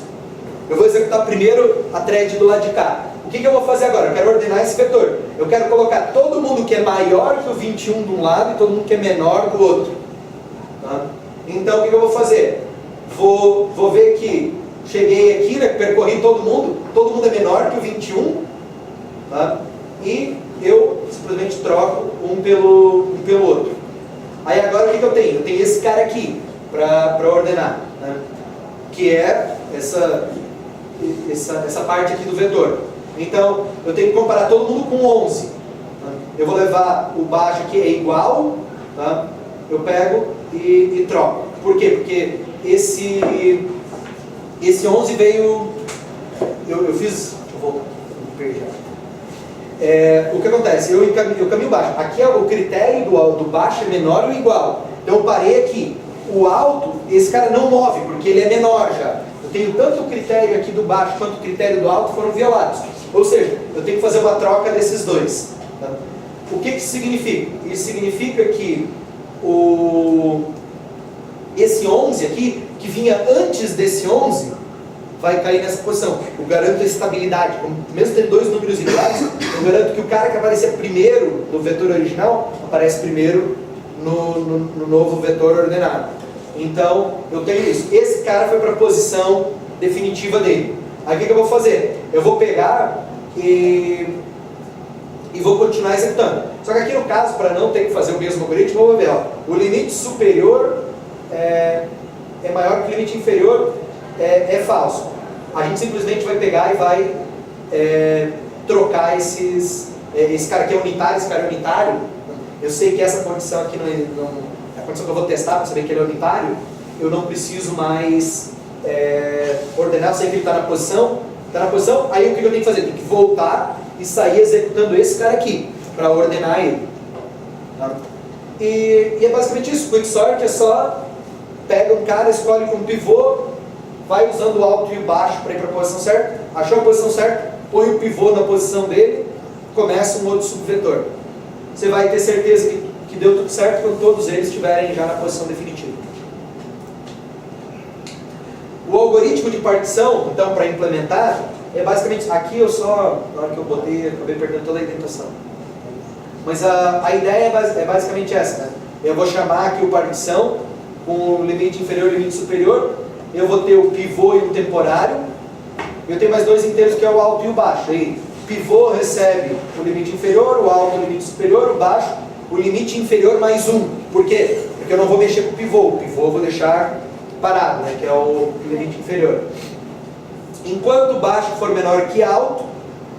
Eu vou executar primeiro a thread do lado de cá. O que eu vou fazer agora? Eu quero ordenar esse vetor. Eu quero colocar todo mundo que é maior que o 21 de um lado e todo mundo que é menor do outro. Então o que eu vou fazer? Vou ver que cheguei aqui, né, percorri todo mundo é menor que o 21, e eu simplesmente troco um pelo outro. Aí agora o que eu tenho? Eu tenho esse cara aqui para ordenar, que é essa parte aqui do vetor. Então eu tenho que comparar todo mundo com 11. Eu vou levar o baixo aqui é igual, eu pego e troco. Por quê? Porque esse 11 veio... Eu fiz... Deixa eu voltar, me perdi. O que acontece? Eu caminho baixo. Aqui o critério do baixo é menor ou igual. Então eu parei aqui. O alto, esse cara não move, porque ele é menor já. Eu tenho tanto o critério aqui do baixo quanto o critério do alto foram violados. Ou seja, eu tenho que fazer uma troca desses dois. O que isso significa? Isso significa que esse 11 aqui, que vinha antes desse 11, vai cair nessa posição. Eu garanto a estabilidade. Mesmo tendo dois números iguais, eu garanto que o cara que aparecia primeiro no vetor original, aparece primeiro no novo vetor ordenado. Então, eu tenho isso. Esse cara foi para a posição definitiva dele. Aí o que eu vou fazer? Eu vou pegar e vou continuar executando. Só que aqui no caso, para não ter que fazer o mesmo algoritmo, eu vou ver, o limite superior é maior que o limite inferior, é falso. A gente simplesmente vai pegar e vai trocar esse cara aqui é unitário, esse cara é unitário. Eu sei que essa condição aqui não é a condição que eu vou testar para saber que ele é unitário. Eu não preciso mais ordenar, eu sei que ele está na posição, aí o que eu tenho que fazer? Eu tenho que voltar e sair executando esse cara aqui, para ordenar ele. E é basicamente isso. Quick sort é só pega um cara, escolhe um pivô, vai usando o alto e o baixo para ir para a posição certa, achou a posição certa, põe o pivô na posição dele, começa um outro subvetor. Você vai ter certeza que deu tudo certo quando todos eles estiverem já na posição definitiva. O algoritmo de partição, então, para implementar, é basicamente, aqui eu só, na hora que eu botei, acabei perdendo toda a indentação. Mas a ideia é basicamente essa, né? Eu vou chamar aqui o partição, com o limite inferior e o limite superior, eu vou ter o pivô e o temporário. Eu tenho mais dois inteiros que é o alto e o baixo. Aí, o pivô recebe o limite inferior, o alto o limite superior, o baixo o limite inferior mais 1. Por quê? Porque eu não vou mexer com o pivô eu vou deixar parado, né, que é o limite inferior. Enquanto o baixo for menor que alto,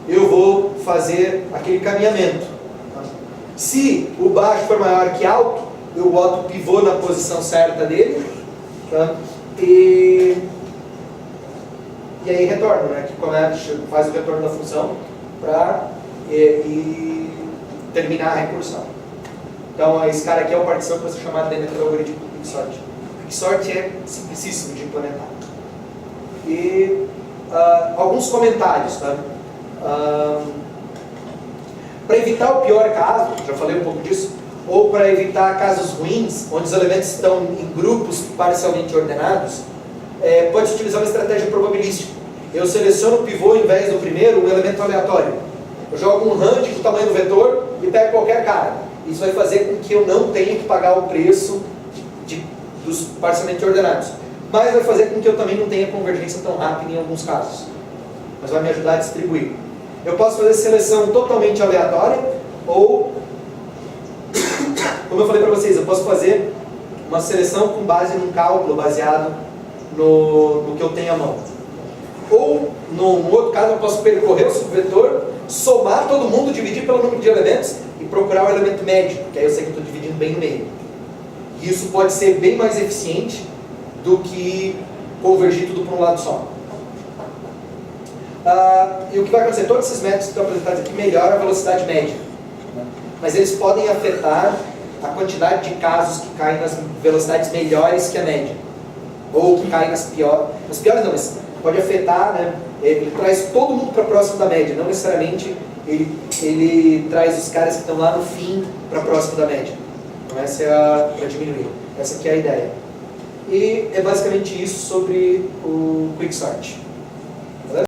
eu vou fazer aquele caminhamento. Se o baixo for maior que alto, eu boto o pivô na posição certa dele, tá? E aí retorno, né? Que faz o retorno da função para terminar a recursão. Então esse cara aqui é uma partição que vai ser chamada dentro do algoritmo do quicksort. O quicksort é simplicíssimo de implementar. E alguns comentários, tá? Para evitar o pior caso, já falei um pouco disso, ou para evitar casos ruins, onde os elementos estão em grupos parcialmente ordenados, pode-se utilizar uma estratégia probabilística. Eu seleciono o pivô, ao invés do primeiro, um elemento aleatório. Eu jogo um range do tamanho do vetor e pego qualquer cara. Isso vai fazer com que eu não tenha que pagar o preço dos parcialmente ordenados. Mas vai fazer com que eu também não tenha convergência tão rápida em alguns casos. Mas vai me ajudar a distribuir. Eu posso fazer seleção totalmente aleatória, ou, como eu falei para vocês, eu posso fazer uma seleção com base num cálculo baseado no que eu tenho à mão. Ou, num outro caso, eu posso percorrer o subvetor, somar todo mundo, dividir pelo número de elementos e procurar o elemento médio, que aí eu sei que eu estou dividindo bem no meio. E isso pode ser bem mais eficiente do que convergir tudo para um lado só. E o que vai acontecer? Todos esses métodos que estão apresentados aqui melhoram a velocidade média, né? Mas eles podem afetar a quantidade de casos que caem nas velocidades melhores que a média, ou que caem nas piores não, mas pode afetar, né? Ele traz todo mundo para próximo da média, não necessariamente ele traz os caras que estão lá no fim para próximo da média. Então essa é para diminuir, essa aqui é a ideia. E é basicamente isso sobre o quicksort.